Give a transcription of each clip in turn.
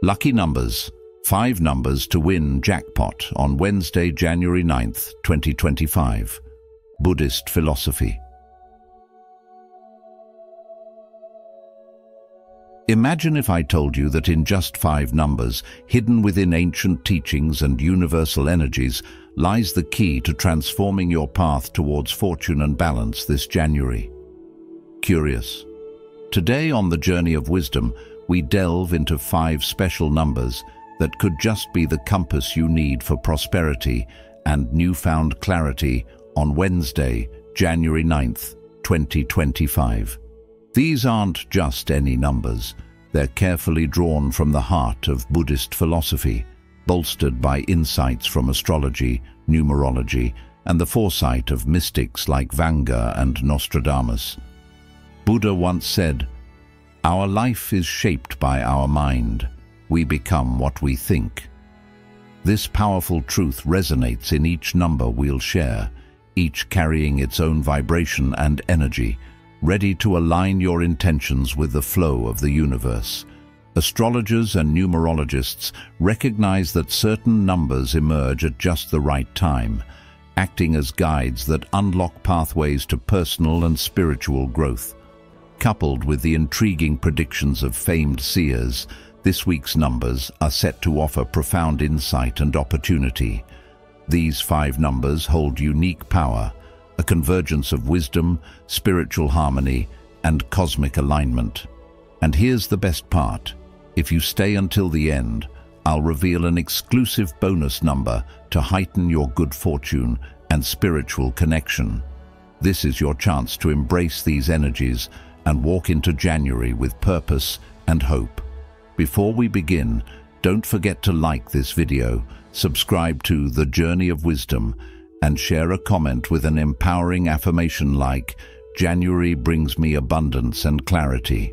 Lucky numbers. 5 numbers to win jackpot on Wednesday, January 9th, 2025. Buddhist philosophy. Imagine if I told you that in just 5 numbers, hidden within ancient teachings and universal energies, lies the key to transforming your path towards fortune and balance this January. Curious? Today on the Journey of Wisdom, we delve into 5 special numbers that could just be the compass you need for prosperity and newfound clarity on Wednesday, January 9th, 2025. These aren't just any numbers. They're carefully drawn from the heart of Buddhist philosophy, bolstered by insights from astrology, numerology, and the foresight of mystics like Vanga and Nostradamus. Buddha once said, "Our life is shaped by our mind. We become what we think." This powerful truth resonates in each number we'll share, each carrying its own vibration and energy, ready to align your intentions with the flow of the universe. Astrologers and numerologists recognize that certain numbers emerge at just the right time, acting as guides that unlock pathways to personal and spiritual growth. Coupled with the intriguing predictions of famed seers, this week's numbers are set to offer profound insight and opportunity. These 5 numbers hold unique power, a convergence of wisdom, spiritual harmony, and cosmic alignment. And here's the best part. If you stay until the end, I'll reveal an exclusive bonus number to heighten your good fortune and spiritual connection. This is your chance to embrace these energies and walk into January with purpose and hope. Before we begin, don't forget to like this video, subscribe to The Journey of Wisdom, and share a comment with an empowering affirmation like, "January brings me abundance and clarity."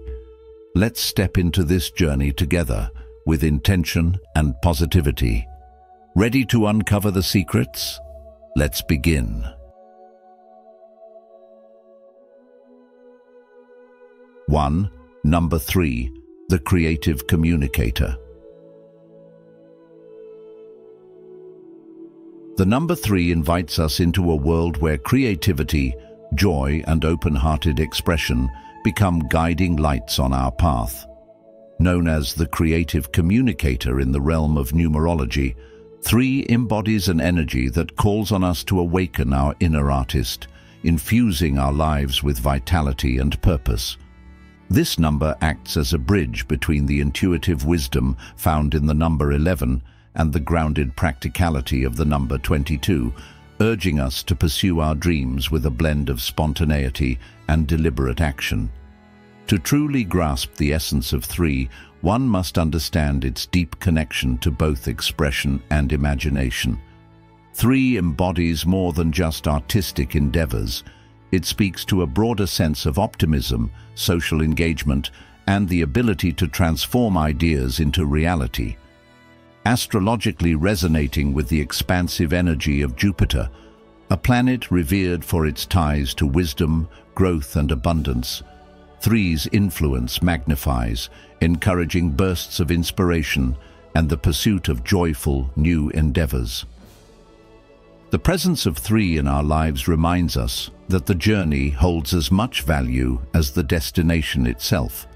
Let's step into this journey together with intention and positivity. Ready to uncover the secrets? Let's begin. 1. Number 3. The creative communicator. The number 3 invites us into a world where creativity, joy, and open-hearted expression become guiding lights on our path. Known as the creative communicator in the realm of numerology, 3 embodies an energy that calls on us to awaken our inner artist, infusing our lives with vitality and purpose. This number acts as a bridge between the intuitive wisdom found in the number 11 and the grounded practicality of the number 22, urging us to pursue our dreams with a blend of spontaneity and deliberate action. To truly grasp the essence of 3, one must understand its deep connection to both expression and imagination. 3 embodies more than just artistic endeavors. It speaks to a broader sense of optimism, social engagement, and the ability to transform ideas into reality. Astrologically resonating with the expansive energy of Jupiter, a planet revered for its ties to wisdom, growth, and abundance, 3's influence magnifies, encouraging bursts of inspiration and the pursuit of joyful new endeavors. The presence of 3 in our lives reminds us that the journey holds as much value as the destination itself.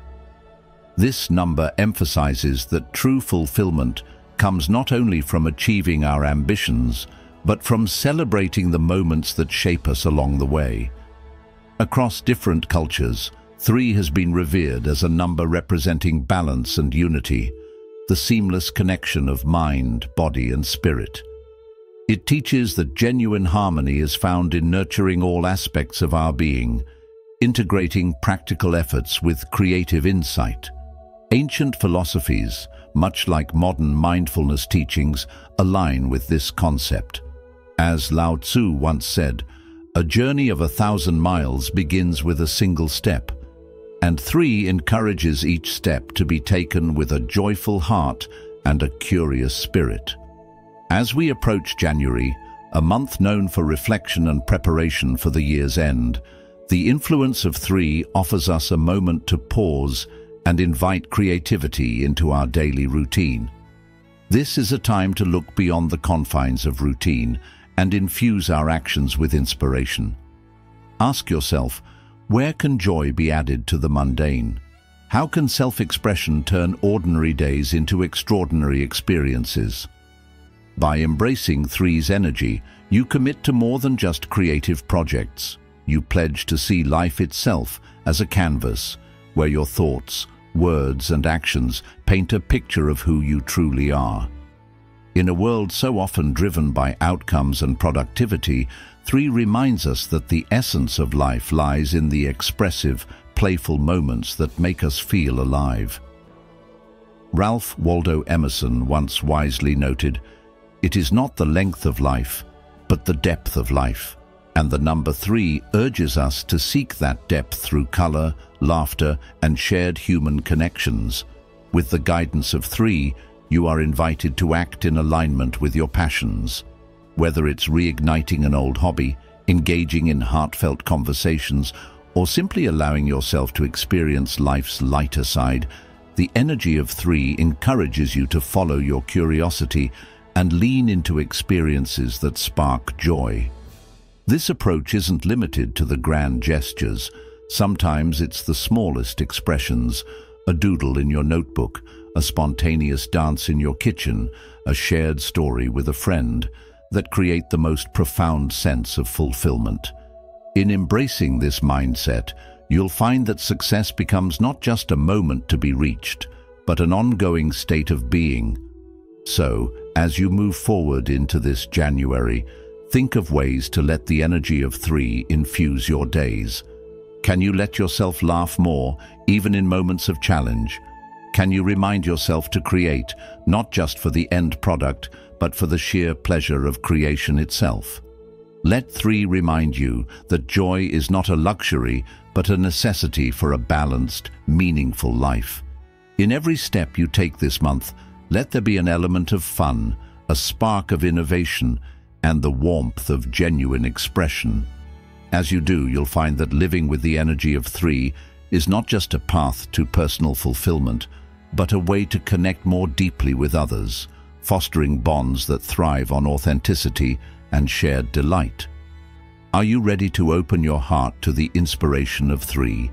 This number emphasizes that true fulfillment comes not only from achieving our ambitions, but from celebrating the moments that shape us along the way. Across different cultures, 3 has been revered as a number representing balance and unity, the seamless connection of mind, body, and spirit. It teaches that genuine harmony is found in nurturing all aspects of our being, integrating practical efforts with creative insight. Ancient philosophies, much like modern mindfulness teachings, align with this concept. As Lao Tzu once said, "A journey of 1,000 miles begins with a single step," and 3 encourages each step to be taken with a joyful heart and a curious spirit. As we approach January, a month known for reflection and preparation for the year's end, the influence of 3 offers us a moment to pause and invite creativity into our daily routine. This is a time to look beyond the confines of routine and infuse our actions with inspiration. Ask yourself, where can joy be added to the mundane? How can self-expression turn ordinary days into extraordinary experiences? By embracing Three's energy, you commit to more than just creative projects. You pledge to see life itself as a canvas where your thoughts, words, and actions paint a picture of who you truly are. In a world so often driven by outcomes and productivity, Three reminds us that the essence of life lies in the expressive, playful moments that make us feel alive. Ralph Waldo Emerson once wisely noted, "It is not the length of life, but the depth of life." And the number 3 urges us to seek that depth through color, laughter, and shared human connections. With the guidance of 3, you are invited to act in alignment with your passions. Whether it's reigniting an old hobby, engaging in heartfelt conversations, or simply allowing yourself to experience life's lighter side, the energy of 3 encourages you to follow your curiosity and lean into experiences that spark joy. This approach isn't limited to the grand gestures. Sometimes it's the smallest expressions, a doodle in your notebook, a spontaneous dance in your kitchen, a shared story with a friend, that create the most profound sense of fulfillment. In embracing this mindset, you'll find that success becomes not just a moment to be reached, but an ongoing state of being. So, as you move forward into this January, think of ways to let the energy of 3 infuse your days. Can you let yourself laugh more, even in moments of challenge? Can you remind yourself to create, not just for the end product, but for the sheer pleasure of creation itself? Let 3 remind you that joy is not a luxury, but a necessity for a balanced, meaningful life. In every step you take this month, let there be an element of fun, a spark of innovation, and the warmth of genuine expression. As you do, you'll find that living with the energy of 3 is not just a path to personal fulfillment, but a way to connect more deeply with others, fostering bonds that thrive on authenticity and shared delight. Are you ready to open your heart to the inspiration of 3?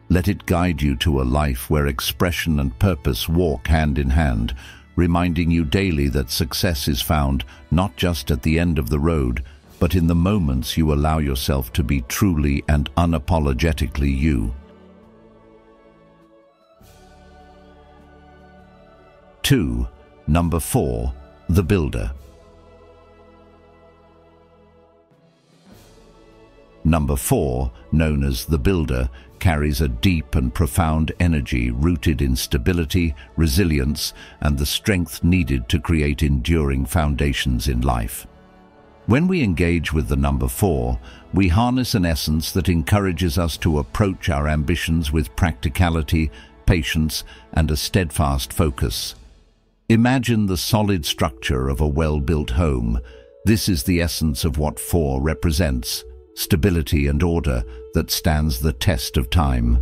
Let it guide you to a life where expression and purpose walk hand in hand, reminding you daily that success is found not just at the end of the road, but in the moments you allow yourself to be truly and unapologetically you. 2. Number 4. The Builder. Number 4, known as the Builder, carries a deep and profound energy rooted in stability, resilience, and the strength needed to create enduring foundations in life. When we engage with the number 4, we harness an essence that encourages us to approach our ambitions with practicality, patience, and a steadfast focus. Imagine the solid structure of a well-built home. This is the essence of what 4 represents: stability and order that stands the test of time.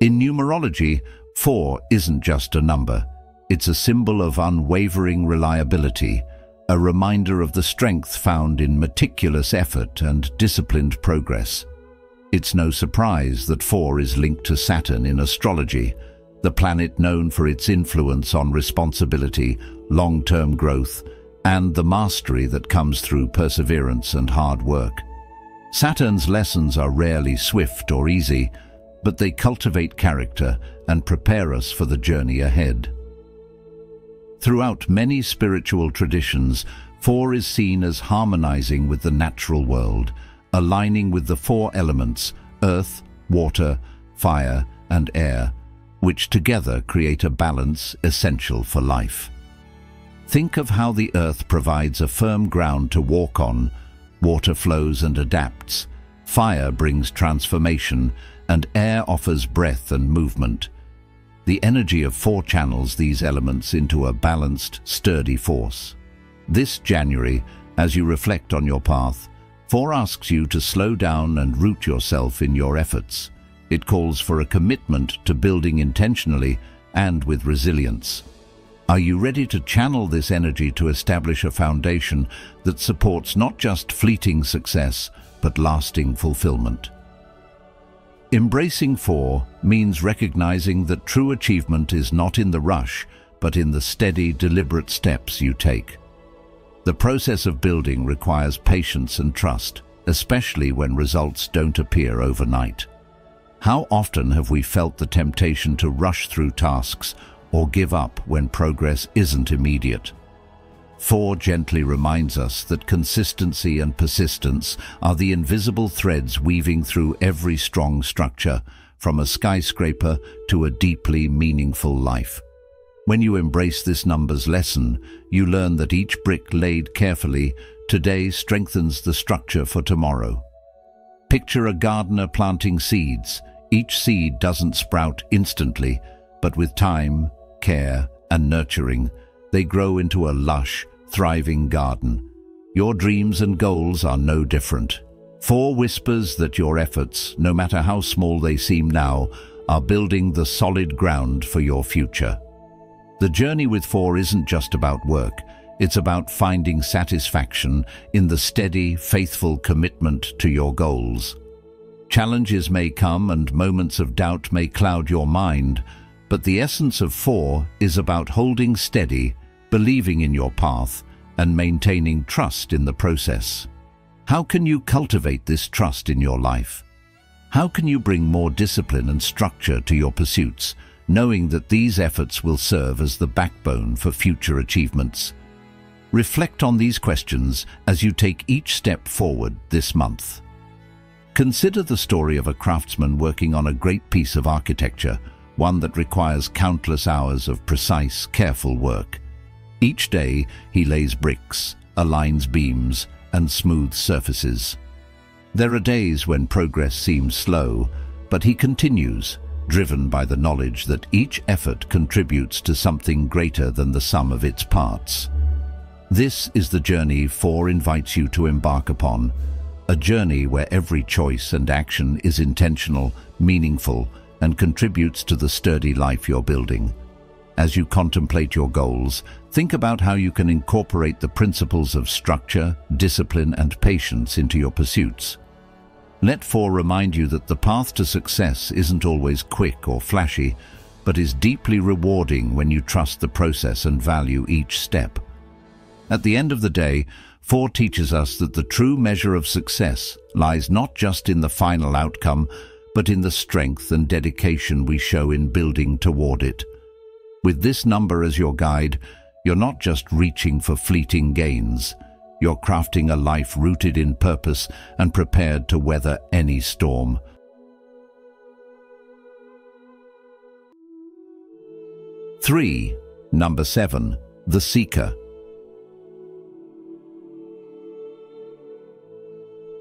In numerology, 4 isn't just a number. It's a symbol of unwavering reliability, a reminder of the strength found in meticulous effort and disciplined progress. It's no surprise that 4 is linked to Saturn in astrology, the planet known for its influence on responsibility, long-term growth, and the mastery that comes through perseverance and hard work. Saturn's lessons are rarely swift or easy, but they cultivate character and prepare us for the journey ahead. Throughout many spiritual traditions, 4 is seen as harmonizing with the natural world, aligning with the 4 elements: earth, water, fire, and air, which together create a balance essential for life. Think of how the earth provides a firm ground to walk on, water flows and adapts, fire brings transformation, and air offers breath and movement. The energy of 4 channels these elements into a balanced, sturdy force. This January, as you reflect on your path, 4 asks you to slow down and root yourself in your efforts. It calls for a commitment to building intentionally and with resilience. Are you ready to channel this energy to establish a foundation that supports not just fleeting success, but lasting fulfillment? Embracing 4 means recognizing that true achievement is not in the rush, but in the steady, deliberate steps you take. The process of building requires patience and trust, especially when results don't appear overnight. How often have we felt the temptation to rush through tasks or give up when progress isn't immediate? 4 gently reminds us that consistency and persistence are the invisible threads weaving through every strong structure, from a skyscraper to a deeply meaningful life. When you embrace this number's lesson, you learn that each brick laid carefully today strengthens the structure for tomorrow. Picture a gardener planting seeds. Each seed doesn't sprout instantly, but with time, care, and nurturing, they grow into a lush, thriving garden. Your dreams and goals are no different. 4 whispers that your efforts, no matter how small they seem now, are building the solid ground for your future. The journey with 4 isn't just about work. It's about finding satisfaction in the steady, faithful commitment to your goals. Challenges may come and moments of doubt may cloud your mind, but the essence of 4 is about holding steady, believing in your path, and maintaining trust in the process. How can you cultivate this trust in your life? How can you bring more discipline and structure to your pursuits, knowing that these efforts will serve as the backbone for future achievements? Reflect on these questions as you take each step forward this month. Consider the story of a craftsman working on a great piece of architecture, one that requires countless hours of precise, careful work. Each day, he lays bricks, aligns beams, and smooths surfaces. There are days when progress seems slow, but he continues, driven by the knowledge that each effort contributes to something greater than the sum of its parts. This is the journey 4 invites you to embark upon, a journey where every choice and action is intentional, meaningful, and contributes to the sturdy life you're building. As you contemplate your goals, think about how you can incorporate the principles of structure, discipline, and patience into your pursuits. Let 4 remind you that the path to success isn't always quick or flashy, but is deeply rewarding when you trust the process and value each step. At the end of the day, 4 teaches us that the true measure of success lies not just in the final outcome, but in the strength and dedication we show in building toward it. With this number as your guide, you're not just reaching for fleeting gains. You're crafting a life rooted in purpose and prepared to weather any storm. Three, number 7, the Seeker.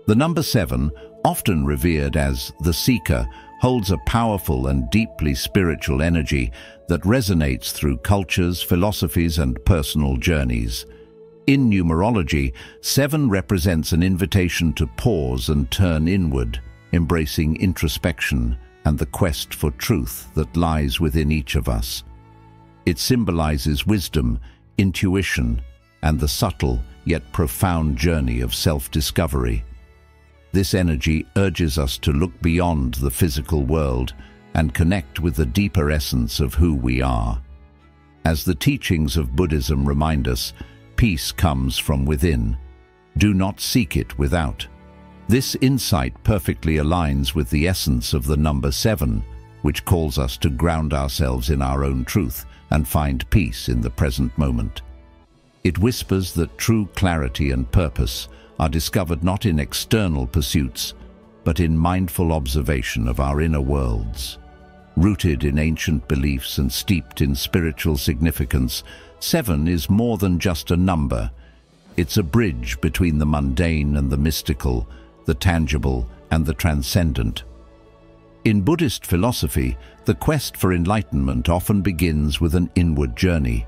The number 7, often revered as the Seeker, holds a powerful and deeply spiritual energy that resonates through cultures, philosophies, and personal journeys. In numerology, 7 represents an invitation to pause and turn inward, embracing introspection and the quest for truth that lies within each of us. It symbolizes wisdom, intuition, and the subtle yet profound journey of self-discovery. This energy urges us to look beyond the physical world and connect with the deeper essence of who we are. As the teachings of Buddhism remind us, peace comes from within. Do not seek it without. This insight perfectly aligns with the essence of the number 7, which calls us to ground ourselves in our own truth and find peace in the present moment. It whispers that true clarity and purpose are discovered not in external pursuits, but in mindful observation of our inner worlds. Rooted in ancient beliefs and steeped in spiritual significance, 7 is more than just a number. It's a bridge between the mundane and the mystical, the tangible and the transcendent. In Buddhist philosophy, the quest for enlightenment often begins with an inward journey.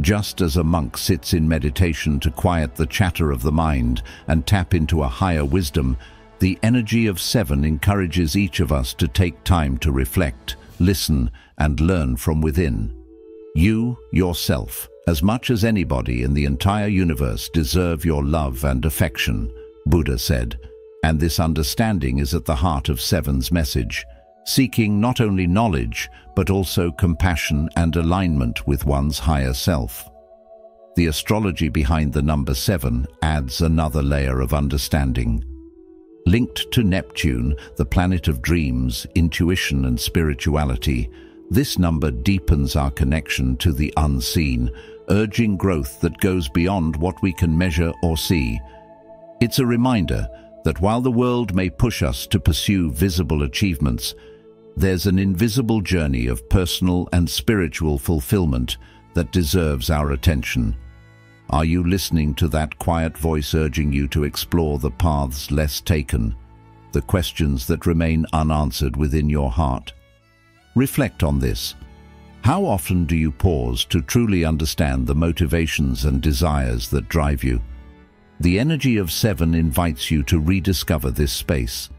Just as a monk sits in meditation to quiet the chatter of the mind and tap into a higher wisdom, The energy of 7 encourages each of us to take time to reflect, listen, and learn from within. You, yourself, as much as anybody in the entire universe, deserve your love and affection, Buddha said, and this understanding is at the heart of 7's message, seeking not only knowledge, but also compassion and alignment with one's higher self. The astrology behind the number 7 adds another layer of understanding. Linked to Neptune, the planet of dreams, intuition and spirituality, this number deepens our connection to the unseen, urging growth that goes beyond what we can measure or see. It's a reminder that while the world may push us to pursue visible achievements, there's an invisible journey of personal and spiritual fulfillment that deserves our attention. Are you listening to that quiet voice urging you to explore the paths less taken, the questions that remain unanswered within your heart? Reflect on this. How often do you pause to truly understand the motivations and desires that drive you? The energy of 7 invites you to rediscover this space,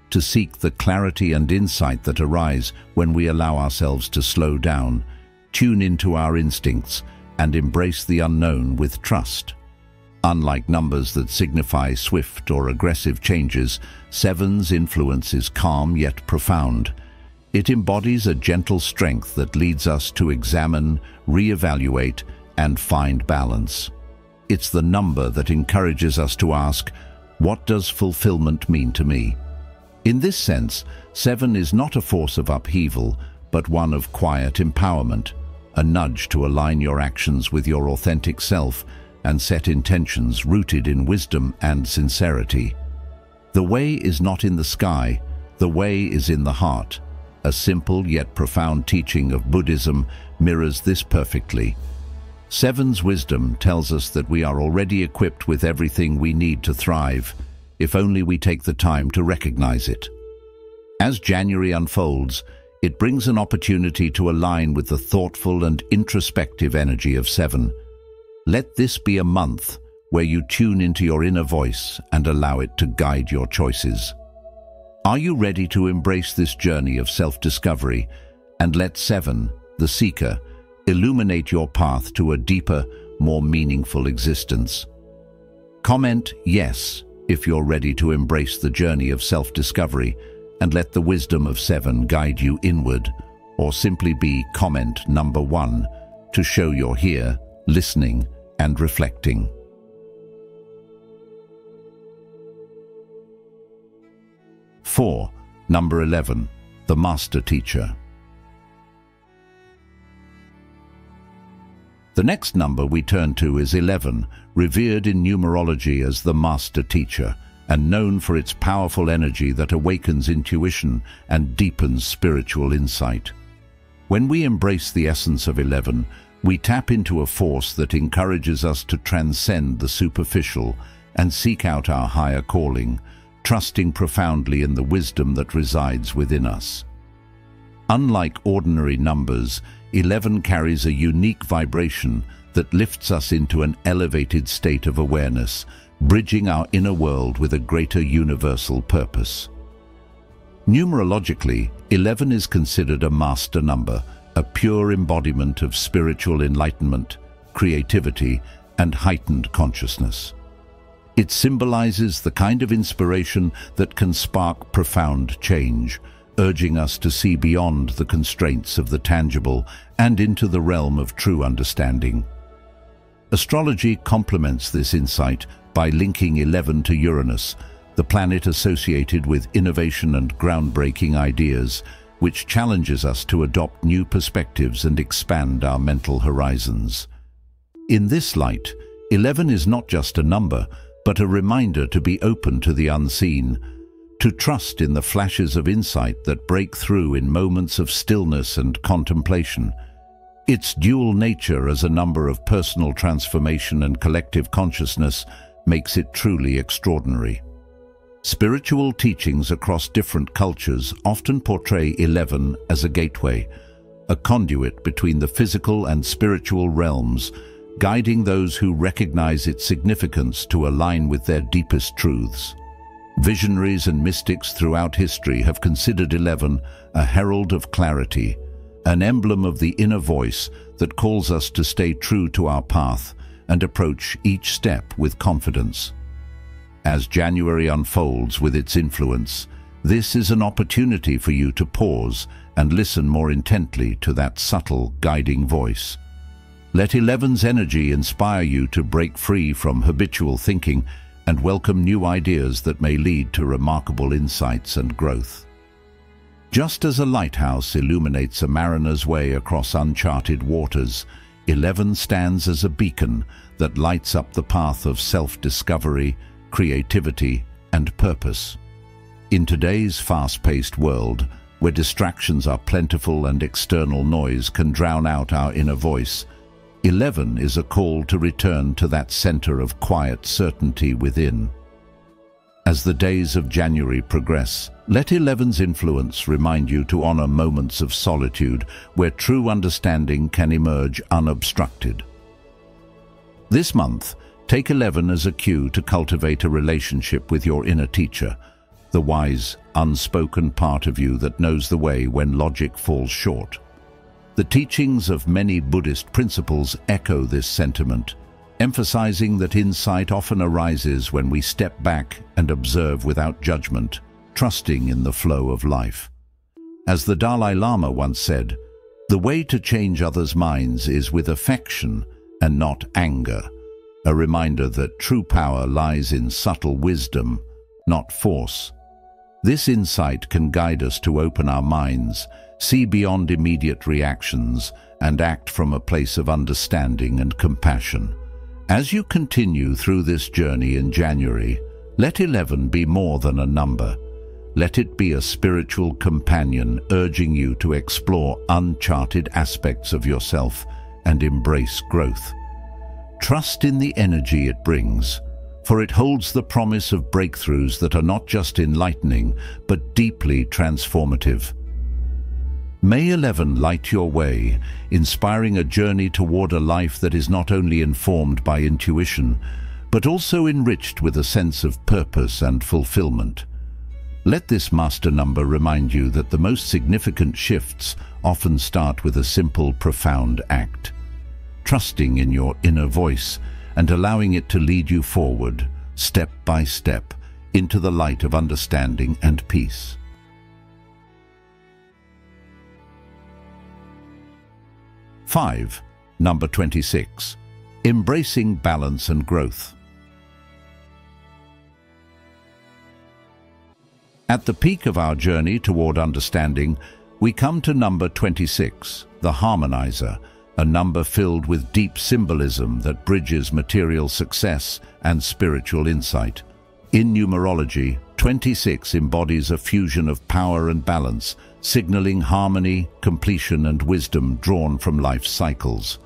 to seek the clarity and insight that arise when we allow ourselves to slow down, tune into our instincts, and embrace the unknown with trust. Unlike numbers that signify swift or aggressive changes, 7's influence is calm yet profound. It embodies a gentle strength that leads us to examine, reevaluate, and find balance. It's the number that encourages us to ask, what does fulfillment mean to me? In this sense, 7 is not a force of upheaval, but one of quiet empowerment, a nudge to align your actions with your authentic self and set intentions rooted in wisdom and sincerity. The way is not in the sky, the way is in the heart. A simple yet profound teaching of Buddhism mirrors this perfectly. 7's wisdom tells us that we are already equipped with everything we need to thrive, if only we take the time to recognize it. As January unfolds, it brings an opportunity to align with the thoughtful and introspective energy of 7. Let this be a month where you tune into your inner voice and allow it to guide your choices. Are you ready to embrace this journey of self-discovery and let 7, the seeker, illuminate your path to a deeper, more meaningful existence? Comment yes if you're ready to embrace the journey of self-discovery and let the wisdom of 7 guide you inward, or simply be comment number 1 to show you're here, listening and reflecting. 4. Number 11. The Master Teacher. The next number we turn to is 11, revered in numerology as the Master Teacher, and known for its powerful energy that awakens intuition and deepens spiritual insight. When we embrace the essence of 11, we tap into a force that encourages us to transcend the superficial and seek out our higher calling, trusting profoundly in the wisdom that resides within us. Unlike ordinary numbers, 11 carries a unique vibration that lifts us into an elevated state of awareness, bridging our inner world with a greater universal purpose. Numerologically, 11 is considered a master number, a pure embodiment of spiritual enlightenment, creativity, and heightened consciousness. It symbolizes the kind of inspiration that can spark profound change, urging us to see beyond the constraints of the tangible and into the realm of true understanding. Astrology complements this insight by linking 11 to Uranus, the planet associated with innovation and groundbreaking ideas, which challenges us to adopt new perspectives and expand our mental horizons. In this light, 11 is not just a number, but a reminder to be open to the unseen, to trust in the flashes of insight that break through in moments of stillness and contemplation. Its dual nature as a number of personal transformation and collective consciousness makes it truly extraordinary. Spiritual teachings across different cultures often portray 11 as a gateway, a conduit between the physical and spiritual realms, guiding those who recognize its significance to align with their deepest truths. Visionaries and mystics throughout history have considered 11 a herald of clarity, an emblem of the inner voice that calls us to stay true to our path and approach each step with confidence. As January unfolds with its influence, this is an opportunity for you to pause and listen more intently to that subtle, guiding voice. Let 11's energy inspire you to break free from habitual thinking and welcome new ideas that may lead to remarkable insights and growth. Just as a lighthouse illuminates a mariner's way across uncharted waters, 11 stands as a beacon that lights up the path of self-discovery, creativity, and purpose. In today's fast-paced world, where distractions are plentiful and external noise can drown out our inner voice, 11 is a call to return to that center of quiet certainty within. As the days of January progress, let 11's influence remind you to honor moments of solitude where true understanding can emerge unobstructed. This month, take 11 as a cue to cultivate a relationship with your inner teacher, the wise, unspoken part of you that knows the way when logic falls short. The teachings of many Buddhist principles echo this sentiment, emphasizing that insight often arises when we step back and observe without judgment, trusting in the flow of life. As the Dalai Lama once said, "The way to change others' minds is with affection and not anger," a reminder that true power lies in subtle wisdom, not force. This insight can guide us to open our minds, see beyond immediate reactions, and act from a place of understanding and compassion. As you continue through this journey in January, let 11 be more than a number. Let it be a spiritual companion urging you to explore uncharted aspects of yourself and embrace growth. Trust in the energy it brings, for it holds the promise of breakthroughs that are not just enlightening, but deeply transformative. May 11 light your way, inspiring a journey toward a life that is not only informed by intuition, but also enriched with a sense of purpose and fulfillment. Let this master number remind you that the most significant shifts often start with a simple, profound act. Trusting in your inner voice and allowing it to lead you forward, step by step, into the light of understanding and peace. 5. Number 26. Embracing balance and growth. At the peak of our journey toward understanding, we come to number 26, the harmonizer, a number filled with deep symbolism that bridges material success and spiritual insight. In numerology, 26 embodies a fusion of power and balance, signaling harmony, completion, and wisdom drawn from life's cycles.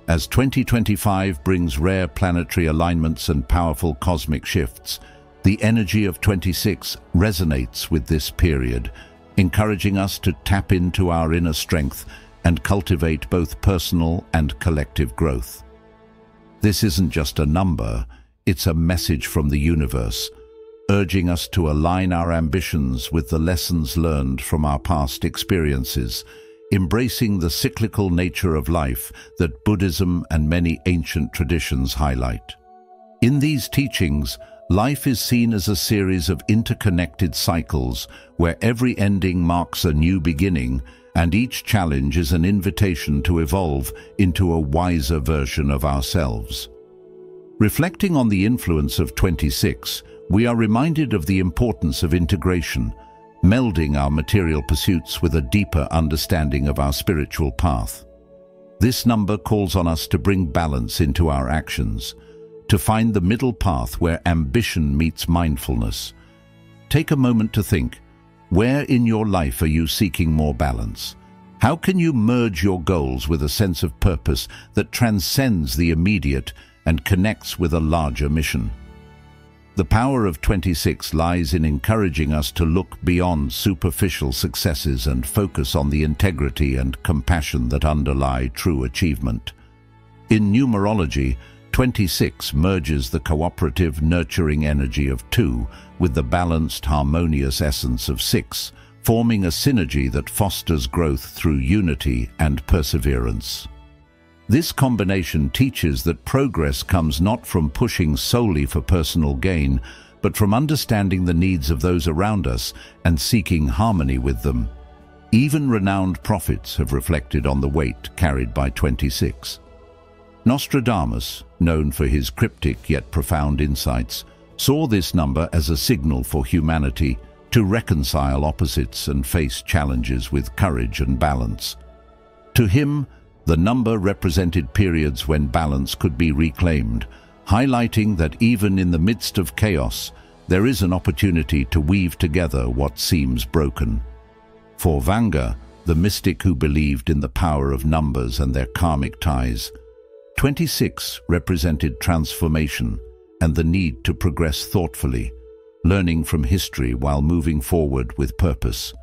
As 2025 brings rare planetary alignments and powerful cosmic shifts, the energy of 26 resonates with this period, encouraging us to tap into our inner strength and cultivate both personal and collective growth. This isn't just a number, it's a message from the universe, urging us to align our ambitions with the lessons learned from our past experiences, embracing the cyclical nature of life that Buddhism and many ancient traditions highlight. In these teachings, life is seen as a series of interconnected cycles where every ending marks a new beginning, and each challenge is an invitation to evolve into a wiser version of ourselves. Reflecting on the influence of 26, we are reminded of the importance of integration, melding our material pursuits with a deeper understanding of our spiritual path. This number calls on us to bring balance into our actions, to find the middle path where ambition meets mindfulness. Take a moment to think, where in your life are you seeking more balance? How can you merge your goals with a sense of purpose that transcends the immediate and connects with a larger mission? The power of 26 lies in encouraging us to look beyond superficial successes and focus on the integrity and compassion that underlie true achievement. In numerology, 26 merges the cooperative, nurturing energy of 2 with the balanced, harmonious essence of 6, forming a synergy that fosters growth through unity and perseverance. This combination teaches that progress comes not from pushing solely for personal gain, but from understanding the needs of those around us and seeking harmony with them. Even renowned prophets have reflected on the weight carried by 26. Nostradamus, known for his cryptic yet profound insights, saw this number as a signal for humanity to reconcile opposites and face challenges with courage and balance. To him, the number represented periods when balance could be reclaimed, highlighting that even in the midst of chaos, there is an opportunity to weave together what seems broken. For Vanga, the mystic who believed in the power of numbers and their karmic ties, 26 represented transformation and the need to progress thoughtfully, learning from history while moving forward with purpose.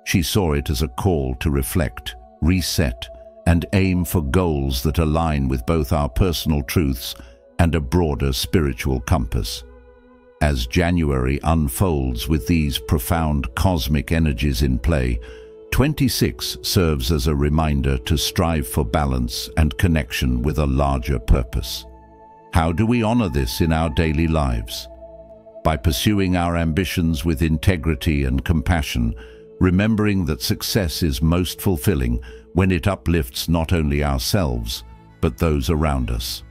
She saw it as a call to reflect, reset, and aim for goals that align with both our personal truths and a broader spiritual compass. As January unfolds with these profound cosmic energies in play, 26 serves as a reminder to strive for balance and connection with a larger purpose. How do we honor this in our daily lives? By pursuing our ambitions with integrity and compassion, remembering that success is most fulfilling when it uplifts not only ourselves, but those around us.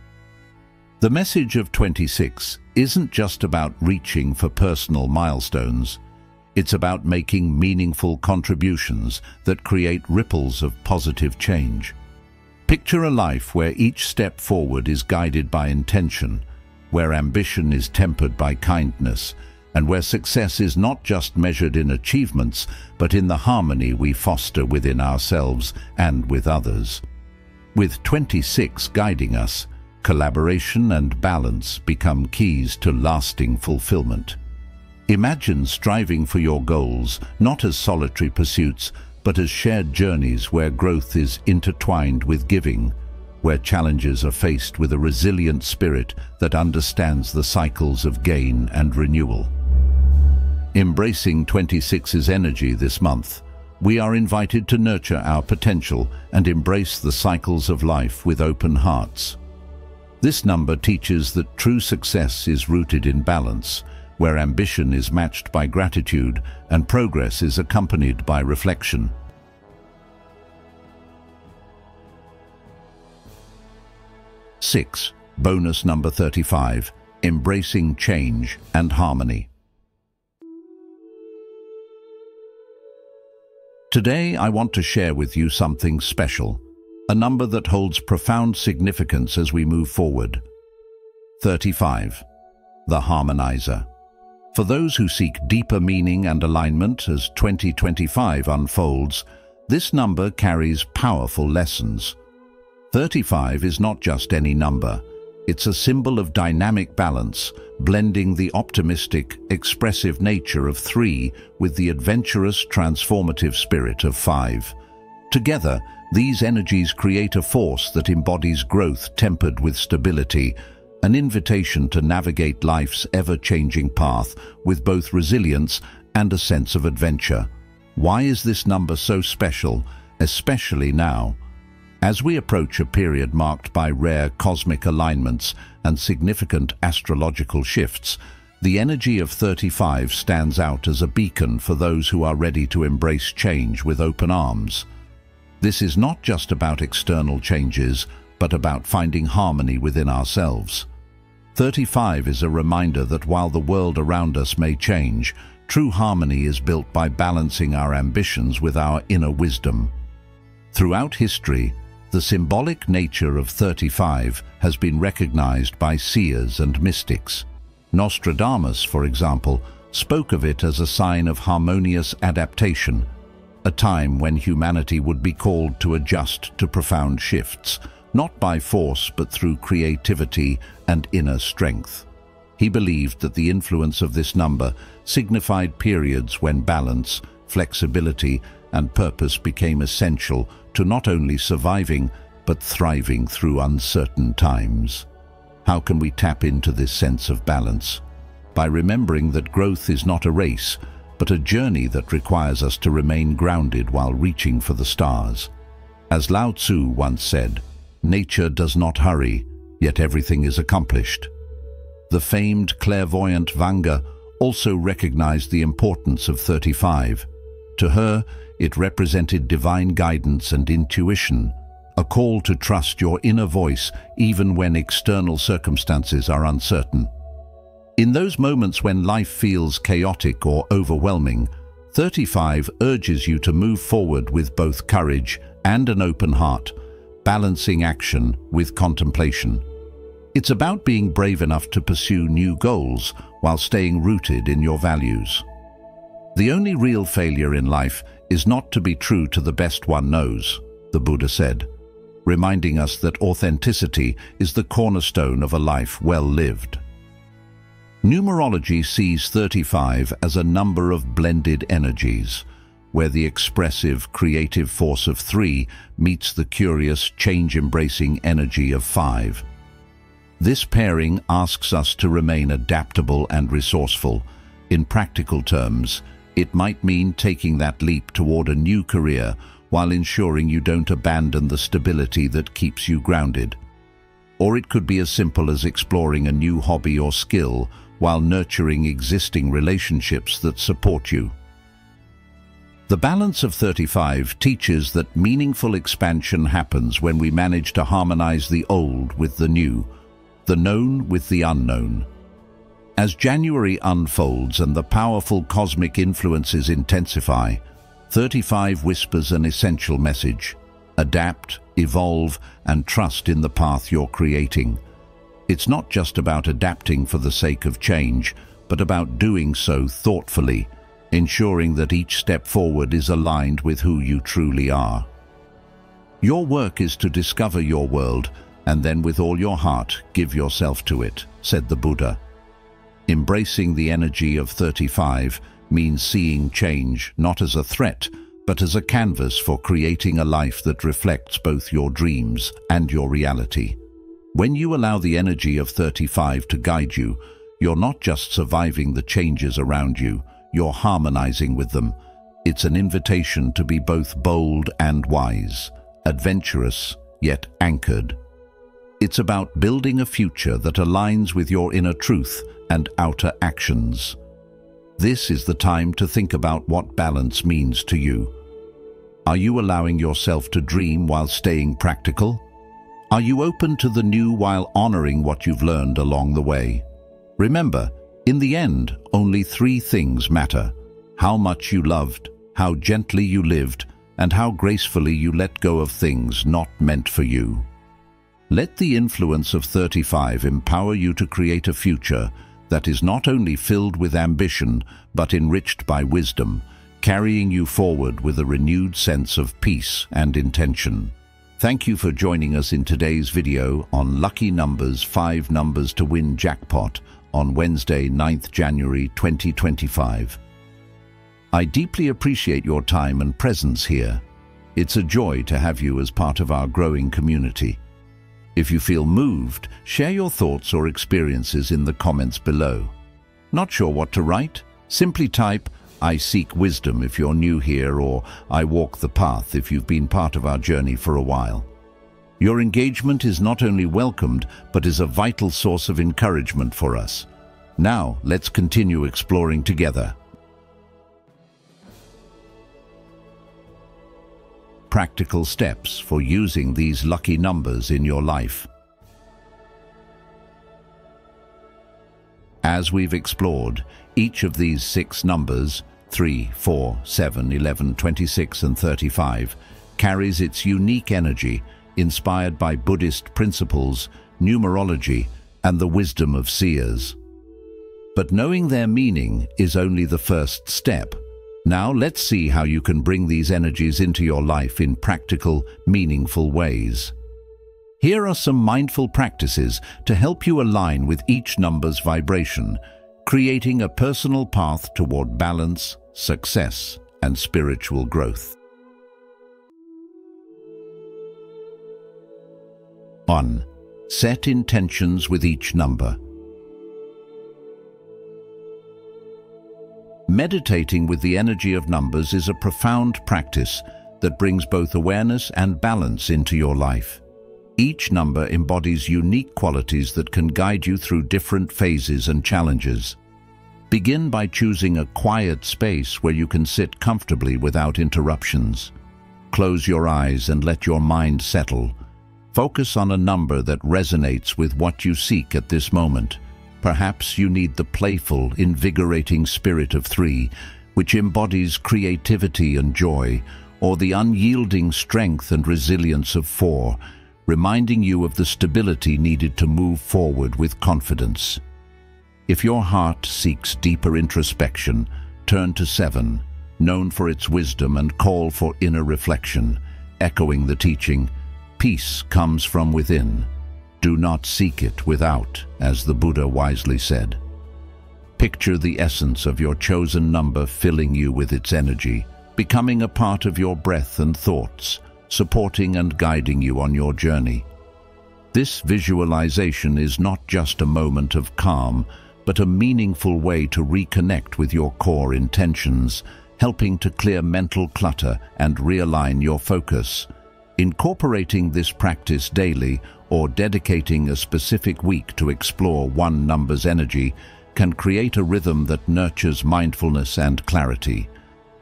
The message of 26 isn't just about reaching for personal milestones. It's about making meaningful contributions that create ripples of positive change. Picture a life where each step forward is guided by intention, where ambition is tempered by kindness, and where success is not just measured in achievements, but in the harmony we foster within ourselves and with others. With 26 guiding us, collaboration and balance become keys to lasting fulfillment. Imagine striving for your goals not as solitary pursuits, but as shared journeys where growth is intertwined with giving, where challenges are faced with a resilient spirit that understands the cycles of gain and renewal. Embracing 26's energy this month, we are invited to nurture our potential and embrace the cycles of life with open hearts. This number teaches that true success is rooted in balance, where ambition is matched by gratitude and progress is accompanied by reflection. Six, bonus number 35, embracing change and harmony. Today, I want to share with you something special, a number that holds profound significance as we move forward. 35, the harmonizer. For those who seek deeper meaning and alignment as 2025 unfolds, this number carries powerful lessons. 35 is not just any number. It's a symbol of dynamic balance, blending the optimistic, expressive nature of 3 with the adventurous, transformative spirit of 5. Together, these energies create a force that embodies growth tempered with stability, an invitation to navigate life's ever-changing path with both resilience and a sense of adventure. Why is this number so special, especially now? As we approach a period marked by rare cosmic alignments and significant astrological shifts, the energy of 35 stands out as a beacon for those who are ready to embrace change with open arms. This is not just about external changes, but about finding harmony within ourselves. 35 is a reminder that while the world around us may change, true harmony is built by balancing our ambitions with our inner wisdom. Throughout history, the symbolic nature of 35 has been recognized by seers and mystics. Nostradamus, for example, spoke of it as a sign of harmonious adaptation, a time when humanity would be called to adjust to profound shifts, not by force but through creativity and inner strength. He believed that the influence of this number signified periods when balance, flexibility, and purpose became essential to not only surviving but thriving through uncertain times. How can we tap into this sense of balance? By remembering that growth is not a race, but a journey that requires us to remain grounded while reaching for the stars. As Lao Tzu once said, "Nature does not hurry, yet everything is accomplished." The famed clairvoyant Vanga also recognized the importance of 35. To her, it represented divine guidance and intuition, a call to trust your inner voice even when external circumstances are uncertain. In those moments when life feels chaotic or overwhelming, 35 urges you to move forward with both courage and an open heart, balancing action with contemplation. It's about being brave enough to pursue new goals while staying rooted in your values. The only real failure in life is not to be true to the best one knows, the Buddha said, reminding us that authenticity is the cornerstone of a life well lived. Numerology sees 35 as a number of blended energies, where the expressive, creative force of 3 meets the curious, change-embracing energy of 5. This pairing asks us to remain adaptable and resourceful. In practical terms, it might mean taking that leap toward a new career while ensuring you don't abandon the stability that keeps you grounded. Or it could be as simple as exploring a new hobby or skill while nurturing existing relationships that support you. The balance of 35 teaches that meaningful expansion happens when we manage to harmonize the old with the new, the known with the unknown. As January unfolds and the powerful cosmic influences intensify, 35 whispers an essential message: adapt, evolve, and trust in the path you're creating. It's not just about adapting for the sake of change, but about doing so thoughtfully, ensuring that each step forward is aligned with who you truly are. Your work is to discover your world, and then with all your heart, give yourself to it, said the Buddha. Embracing the energy of 35 means seeing change not as a threat, but as a canvas for creating a life that reflects both your dreams and your reality. When you allow the energy of 35 to guide you, you're not just surviving the changes around you, you're harmonizing with them. It's an invitation to be both bold and wise, adventurous yet anchored. It's about building a future that aligns with your inner truth and outer actions. This is the time to think about what balance means to you. Are you allowing yourself to dream while staying practical? Are you open to the new while honoring what you've learned along the way? Remember, in the end, only 3 things matter: how much you loved, how gently you lived, and how gracefully you let go of things not meant for you. Let the influence of 35 empower you to create a future that is not only filled with ambition, but enriched by wisdom, carrying you forward with a renewed sense of peace and intention. Thank you for joining us in today's video on Lucky Numbers 5 Numbers to Win Jackpot on Wednesday, 9th January 2025. I deeply appreciate your time and presence here. It's a joy to have you as part of our growing community. If you feel moved, share your thoughts or experiences in the comments below. Not sure what to write? Simply type, "I seek wisdom" if you're new here, or "I walk the path" if you've been part of our journey for a while. Your engagement is not only welcomed, but is a vital source of encouragement for us. Now, let's continue exploring together. Practical steps for using these lucky numbers in your life. As we've explored, each of these 6 numbers, 3, 4, 7, 11, 26, and 35, carries its unique energy, inspired by Buddhist principles, numerology, and the wisdom of seers. But knowing their meaning is only the first step. Now let's see how you can bring these energies into your life in practical, meaningful ways. Here are some mindful practices to help you align with each number's vibration, creating a personal path toward balance, success, and spiritual growth. 1. Set intentions with each number. Meditating with the energy of numbers is a profound practice that brings both awareness and balance into your life. Each number embodies unique qualities that can guide you through different phases and challenges. Begin by choosing a quiet space where you can sit comfortably without interruptions. Close your eyes and let your mind settle. Focus on a number that resonates with what you seek at this moment. Perhaps you need the playful, invigorating spirit of 3, which embodies creativity and joy, or the unyielding strength and resilience of 4, reminding you of the stability needed to move forward with confidence. If your heart seeks deeper introspection, turn to 7, known for its wisdom and call for inner reflection, echoing the teaching, "Peace comes from within. Do not seek it without," as the Buddha wisely said. Picture the essence of your chosen number filling you with its energy, becoming a part of your breath and thoughts, supporting and guiding you on your journey. This visualization is not just a moment of calm, but a meaningful way to reconnect with your core intentions, helping to clear mental clutter and realign your focus. Incorporating this practice daily or dedicating a specific week to explore one number's energy can create a rhythm that nurtures mindfulness and clarity.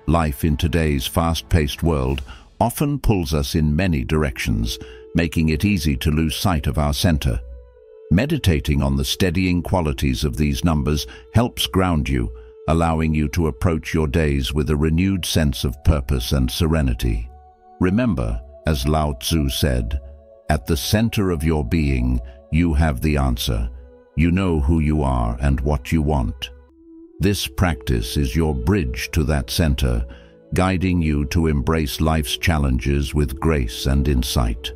Life in today's fast-paced world often pulls us in many directions, making it easy to lose sight of our center. Meditating on the steadying qualities of these numbers helps ground you, allowing you to approach your days with a renewed sense of purpose and serenity. Remember, as Lao Tzu said, "At the center of your being, you have the answer. You know who you are and what you want." This practice is your bridge to that center, guiding you to embrace life's challenges with grace and insight.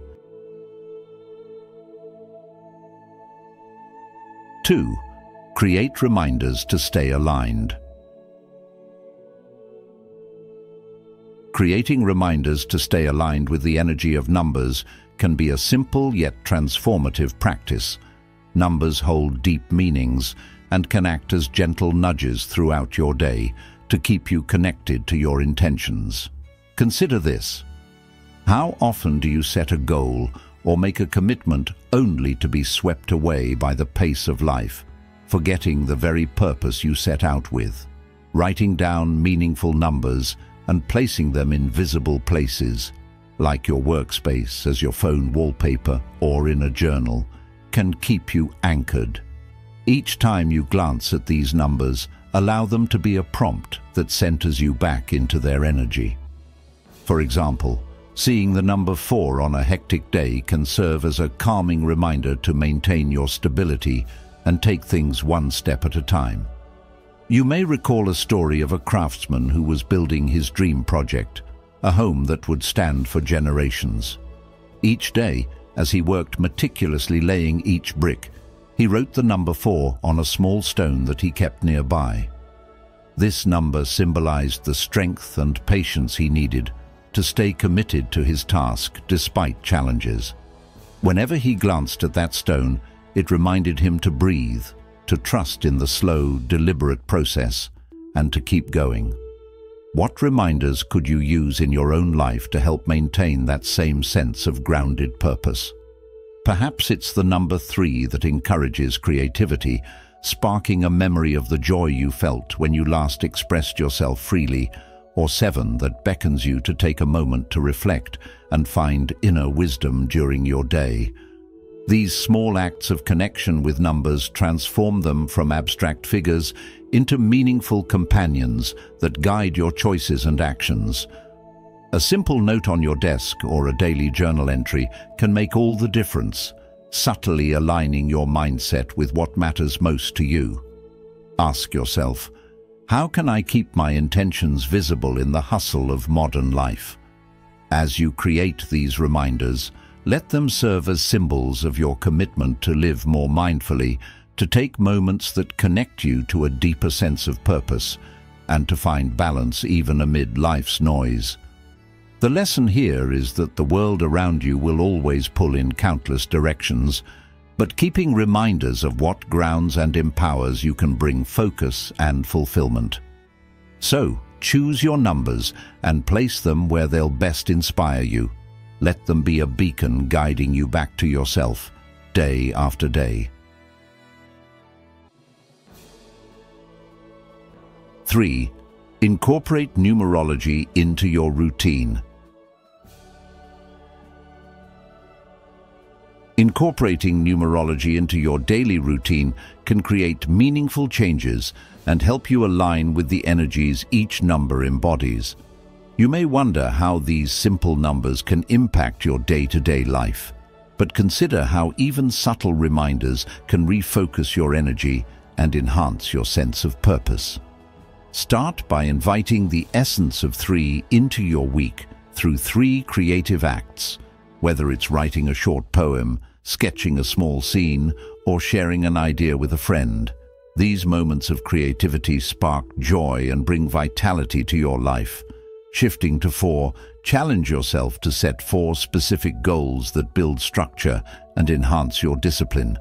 2. Create reminders to stay aligned. Creating reminders to stay aligned with the energy of numbers can be a simple yet transformative practice. Numbers hold deep meanings and can act as gentle nudges throughout your day to keep you connected to your intentions. Consider this. How often do you set a goal or make a commitment only to be swept away by the pace of life, forgetting the very purpose you set out with? Writing down meaningful numbers and placing them in visible places, like your workspace, as your phone wallpaper, or in a journal, can keep you anchored. Each time you glance at these numbers, allow them to be a prompt that centers you back into their energy. For example, seeing the number 4 on a hectic day can serve as a calming reminder to maintain your stability and take things one step at a time. You may recall a story of a craftsman who was building his dream project, a home that would stand for generations. Each day, as he worked meticulously laying each brick, he wrote the number 4 on a small stone that he kept nearby. This number symbolized the strength and patience he needed to stay committed to his task despite challenges. Whenever he glanced at that stone, it reminded him to breathe, to trust in the slow, deliberate process, and to keep going. What reminders could you use in your own life to help maintain that same sense of grounded purpose? Perhaps it's the number 3 that encourages creativity, sparking a memory of the joy you felt when you last expressed yourself freely, or 7 that beckons you to take a moment to reflect and find inner wisdom during your day. These small acts of connection with numbers transform them from abstract figures into meaningful companions that guide your choices and actions. A simple note on your desk or a daily journal entry can make all the difference, subtly aligning your mindset with what matters most to you. Ask yourself, how can I keep my intentions visible in the hustle of modern life? As you create these reminders, let them serve as symbols of your commitment to live more mindfully, to take moments that connect you to a deeper sense of purpose, and to find balance even amid life's noise. The lesson here is that the world around you will always pull in countless directions. but keeping reminders of what grounds and empowers you can bring focus and fulfillment. So, choose your numbers and place them where they'll best inspire you. Let them be a beacon guiding you back to yourself, day after day. 3. Incorporate numerology into your routine. Incorporating numerology into your daily routine can create meaningful changes and help you align with the energies each number embodies. You may wonder how these simple numbers can impact your day-to-day life, but consider how even subtle reminders can refocus your energy and enhance your sense of purpose. Start by inviting the essence of 3 into your week through 3 creative acts. Whether it's writing a short poem, sketching a small scene, or sharing an idea with a friend, these moments of creativity spark joy and bring vitality to your life. Shifting to 4, challenge yourself to set 4 specific goals that build structure and enhance your discipline.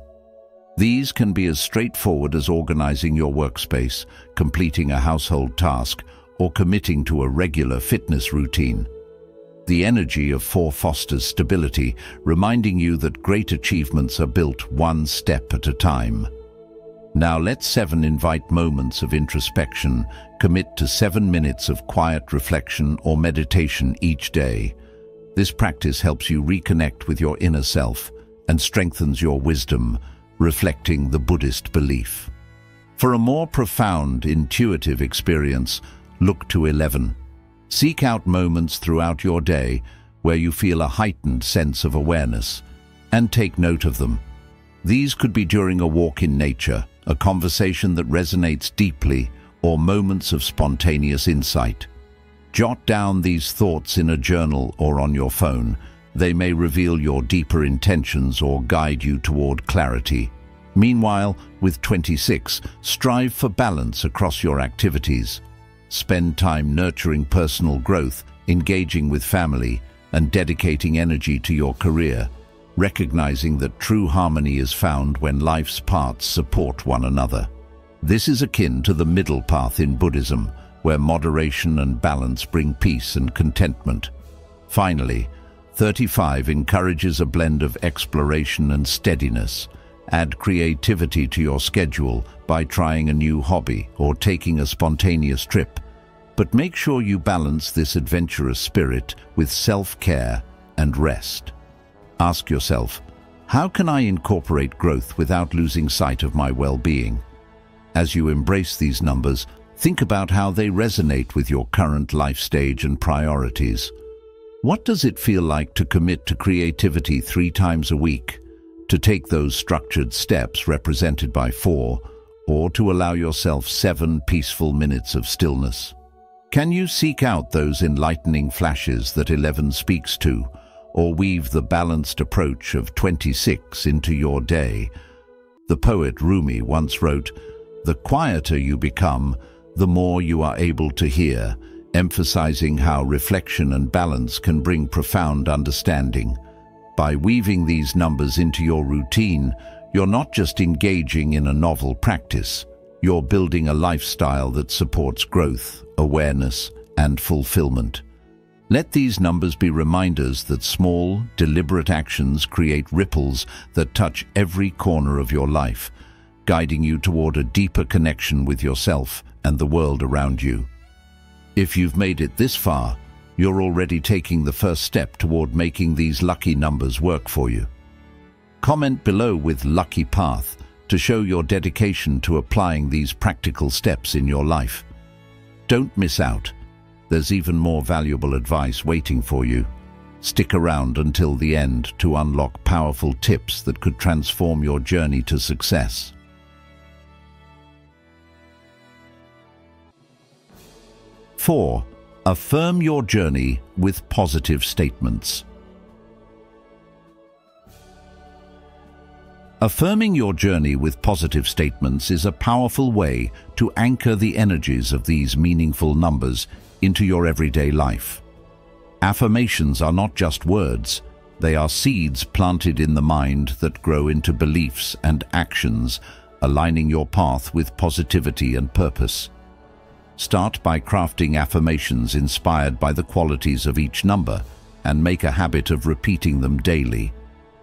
These can be as straightforward as organizing your workspace, completing a household task, or committing to a regular fitness routine. The energy of 4 fosters stability, reminding you that great achievements are built one step at a time. Now let 7 invite moments of introspection. Commit to 7 minutes of quiet reflection or meditation each day. This practice helps you reconnect with your inner self and strengthens your wisdom, reflecting the Buddhist belief. For a more profound, intuitive experience, look to 11. Seek out moments throughout your day where you feel a heightened sense of awareness, and take note of them. These could be during a walk in nature, a conversation that resonates deeply, or moments of spontaneous insight. Jot down these thoughts in a journal or on your phone. They may reveal your deeper intentions or guide you toward clarity. Meanwhile, with 26, strive for balance across your activities. Spend time nurturing personal growth, engaging with family, and dedicating energy to your career, recognizing that true harmony is found when life's parts support one another. This is akin to the middle path in Buddhism, where moderation and balance bring peace and contentment. Finally, 35 encourages a blend of exploration and steadiness. Add creativity to your schedule by trying a new hobby or taking a spontaneous trip. But make sure you balance this adventurous spirit with self-care and rest. Ask yourself, how can I incorporate growth without losing sight of my well-being? As you embrace these numbers, think about how they resonate with your current life stage and priorities. What does it feel like to commit to creativity 3 times a week, to take those structured steps represented by 4, or to allow yourself 7 peaceful minutes of stillness? Can you seek out those enlightening flashes that 11 speaks to, or weave the balanced approach of 26 into your day? The poet Rumi once wrote, "The quieter you become, the more you are able to hear," emphasizing how reflection and balance can bring profound understanding. By weaving these numbers into your routine, you're not just engaging in a novel practice, you're building a lifestyle that supports growth, awareness, and fulfillment. Let these numbers be reminders that small, deliberate actions create ripples that touch every corner of your life, guiding you toward a deeper connection with yourself and the world around you. If you've made it this far, you're already taking the first step toward making these lucky numbers work for you. Comment below with "Lucky Path" to show your dedication to applying these practical steps in your life. Don't miss out. There's even more valuable advice waiting for you. Stick around until the end to unlock powerful tips that could transform your journey to success. 4. Affirm your journey with positive statements. Affirming your journey with positive statements is a powerful way to anchor the energies of these meaningful numbers into your everyday life. Affirmations are not just words, They are seeds planted in the mind that grow into beliefs and actions, aligning your path with positivity and purpose. Start by crafting affirmations inspired by the qualities of each number and make a habit of repeating them daily.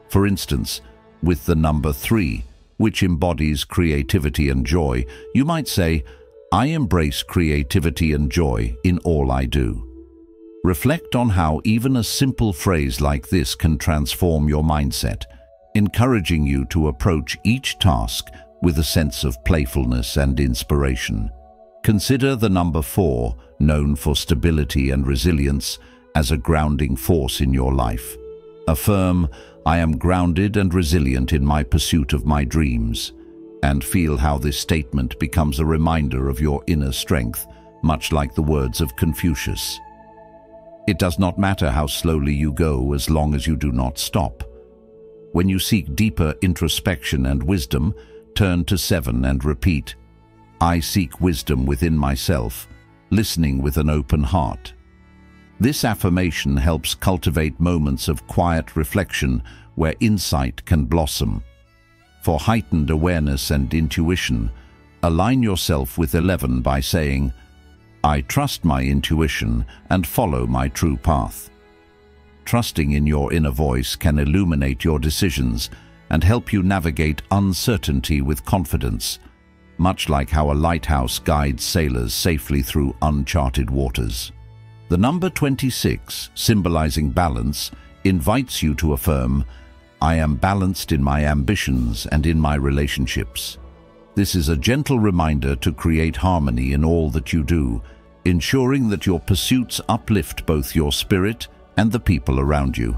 For instance, with the number 3, which embodies creativity and joy, you might say, "I embrace creativity and joy in all I do." Reflect on how even a simple phrase like this can transform your mindset, encouraging you to approach each task with a sense of playfulness and inspiration. Consider the number 4, known for stability and resilience, as a grounding force in your life. Affirm, "I am grounded and resilient in my pursuit of my dreams," and feel how this statement becomes a reminder of your inner strength, much like the words of Confucius. It does not matter how slowly you go as long as you do not stop. When you seek deeper introspection and wisdom, turn to 7 and repeat, "I seek wisdom within myself, listening with an open heart." This affirmation helps cultivate moments of quiet reflection where insight can blossom. For heightened awareness and intuition, align yourself with 11 by saying, "I trust my intuition and follow my true path." Trusting in your inner voice can illuminate your decisions and help you navigate uncertainty with confidence, much like how a lighthouse guides sailors safely through uncharted waters. The number 26, symbolizing balance, invites you to affirm, "I am balanced in my ambitions and in my relationships." This is a gentle reminder to create harmony in all that you do, ensuring that your pursuits uplift both your spirit and the people around you.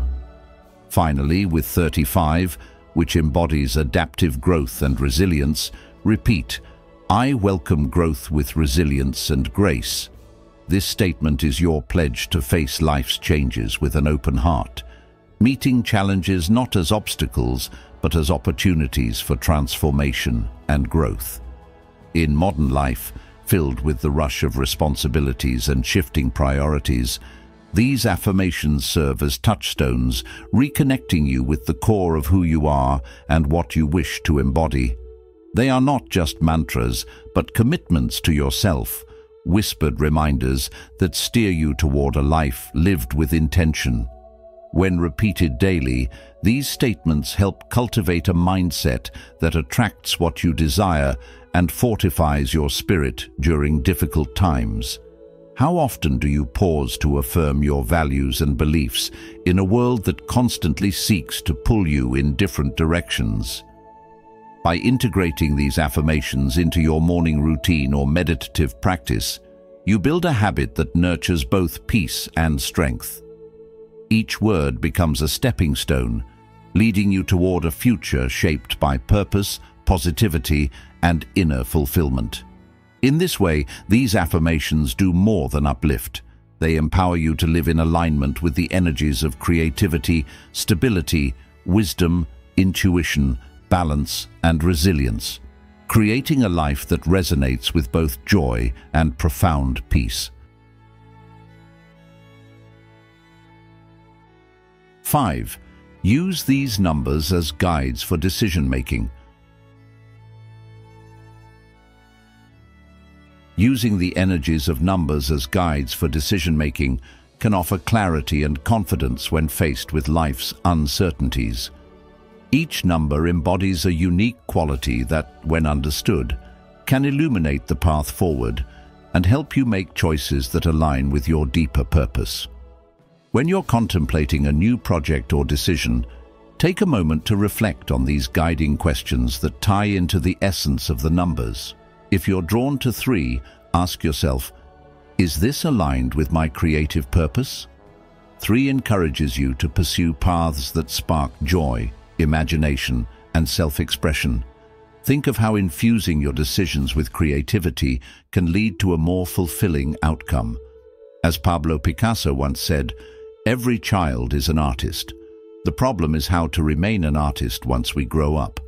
Finally, with 35, which embodies adaptive growth and resilience, repeat, "I welcome growth with resilience and grace." This statement is your pledge to face life's changes with an open heart, meeting challenges not as obstacles, but as opportunities for transformation and growth. In modern life, filled with the rush of responsibilities and shifting priorities, these affirmations serve as touchstones, reconnecting you with the core of who you are and what you wish to embody. They are not just mantras, but commitments to yourself, whispered reminders that steer you toward a life lived with intention. When repeated daily, these statements help cultivate a mindset that attracts what you desire and fortifies your spirit during difficult times. How often do you pause to affirm your values and beliefs in a world that constantly seeks to pull you in different directions? By integrating these affirmations into your morning routine or meditative practice, you build a habit that nurtures both peace and strength. Each word becomes a stepping stone, leading you toward a future shaped by purpose, positivity, and inner fulfillment. In this way, these affirmations do more than uplift. They empower you to live in alignment with the energies of creativity, stability, wisdom, intuition, balance, and resilience, creating a life that resonates with both joy and profound peace. 5. Use these numbers as guides for decision-making. Using the energies of numbers as guides for decision-making can offer clarity and confidence when faced with life's uncertainties. Each number embodies a unique quality that, when understood, can illuminate the path forward and help you make choices that align with your deeper purpose. When you're contemplating a new project or decision, take a moment to reflect on these guiding questions that tie into the essence of the numbers. If you're drawn to 3, ask yourself, is this aligned with my creative purpose? 3 encourages you to pursue paths that spark joy, imagination, and self-expression. Think of how infusing your decisions with creativity can lead to a more fulfilling outcome. As Pablo Picasso once said, "Every child is an artist. The problem is how to remain an artist once we grow up."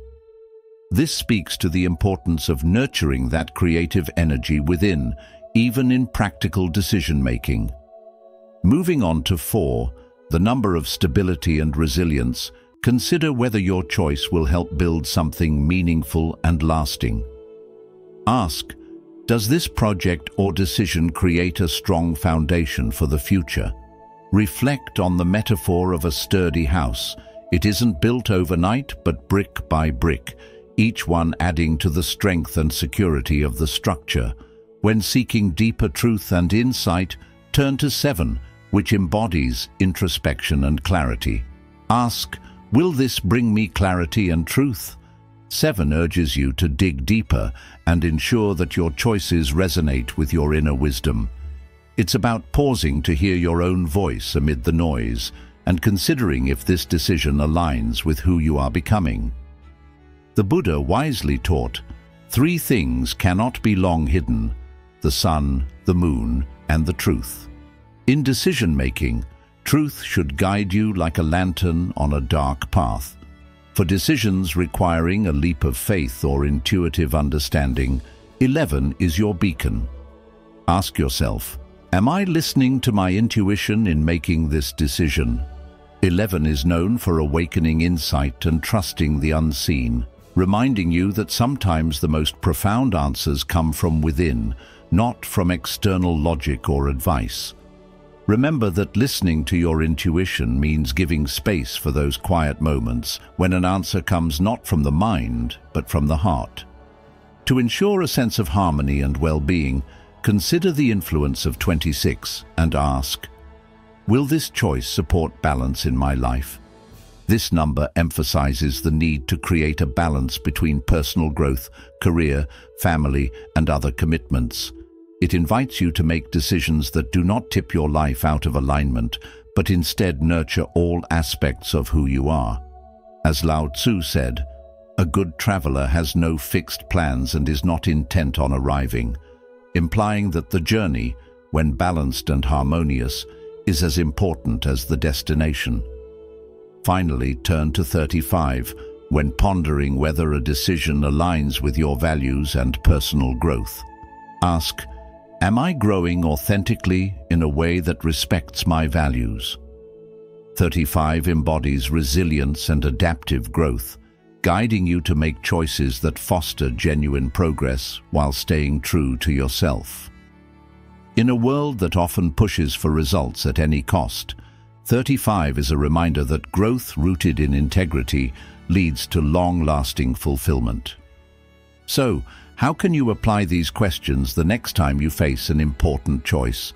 This speaks to the importance of nurturing that creative energy within, even in practical decision-making. Moving on to 4, The number of stability and resilience. Consider whether your choice will help build something meaningful and lasting. Ask, does this project or decision create a strong foundation for the future? Reflect on the metaphor of a sturdy house. It isn't built overnight, but brick by brick, each one adding to the strength and security of the structure. When seeking deeper truth and insight, turn to 7, which embodies introspection and clarity. Ask, will this bring me clarity and truth? 7 urges you to dig deeper and ensure that your choices resonate with your inner wisdom. It's about pausing to hear your own voice amid the noise and considering if this decision aligns with who you are becoming. The Buddha wisely taught, 3 things cannot be long hidden: the sun, the moon, and the truth. In decision-making, truth should guide you like a lantern on a dark path. For decisions requiring a leap of faith or intuitive understanding, 11 is your beacon. Ask yourself, am I listening to my intuition in making this decision? 11 is known for awakening insight and trusting the unseen, reminding you that sometimes the most profound answers come from within, not from external logic or advice. Remember that listening to your intuition means giving space for those quiet moments when an answer comes not from the mind, but from the heart. To ensure a sense of harmony and well-being, consider the influence of 26 and ask, will this choice support balance in my life? This number emphasizes the need to create a balance between personal growth, career, family, and other commitments. It invites you to make decisions that do not tip your life out of alignment, but instead nurture all aspects of who you are. As Lao Tzu said, a good traveler has no fixed plans and is not intent on arriving, implying that the journey, when balanced and harmonious, is as important as the destination. Finally, turn to 35, when pondering whether a decision aligns with your values and personal growth. Ask, am I growing authentically in a way that respects my values? 35 embodies resilience and adaptive growth, guiding you to make choices that foster genuine progress while staying true to yourself. In a world that often pushes for results at any cost, 35 is a reminder that growth rooted in integrity leads to long-lasting fulfillment. So, how can you apply these questions the next time you face an important choice?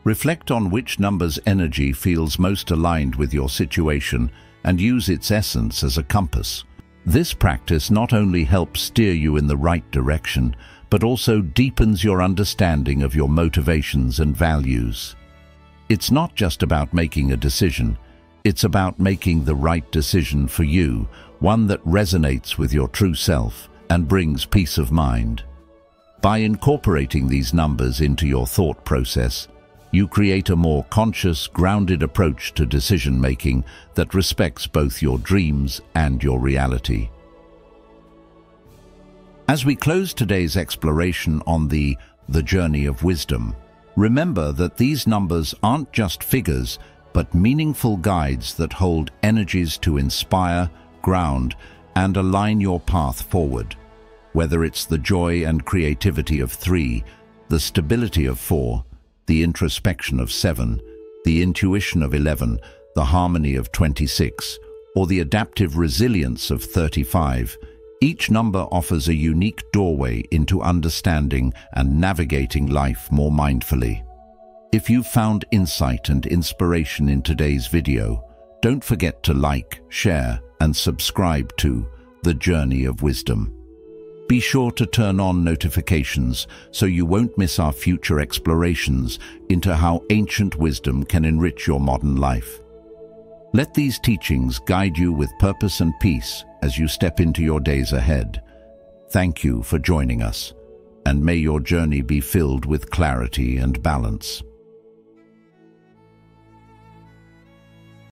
Reflect on which number's energy feels most aligned with your situation and use its essence as a compass. This practice not only helps steer you in the right direction, but also deepens your understanding of your motivations and values. It's not just about making a decision, it's about making the right decision for you, one that resonates with your true self and brings peace of mind. By incorporating these numbers into your thought process, you create a more conscious, grounded approach to decision-making that respects both your dreams and your reality. As we close today's exploration on the journey of wisdom, remember that these numbers aren't just figures, but meaningful guides that hold energies to inspire, ground, and align your path forward. Whether it's the joy and creativity of 3, the stability of 4, the introspection of 7, the intuition of 11, the harmony of 26, or the adaptive resilience of 35, each number offers a unique doorway into understanding and navigating life more mindfully. If you've found insight and inspiration in today's video, don't forget to like, share, and subscribe to The Journey of Wisdom. Be sure to turn on notifications so you won't miss our future explorations into how ancient wisdom can enrich your modern life. Let these teachings guide you with purpose and peace as you step into your days ahead. Thank you for joining us, and may your journey be filled with clarity and balance.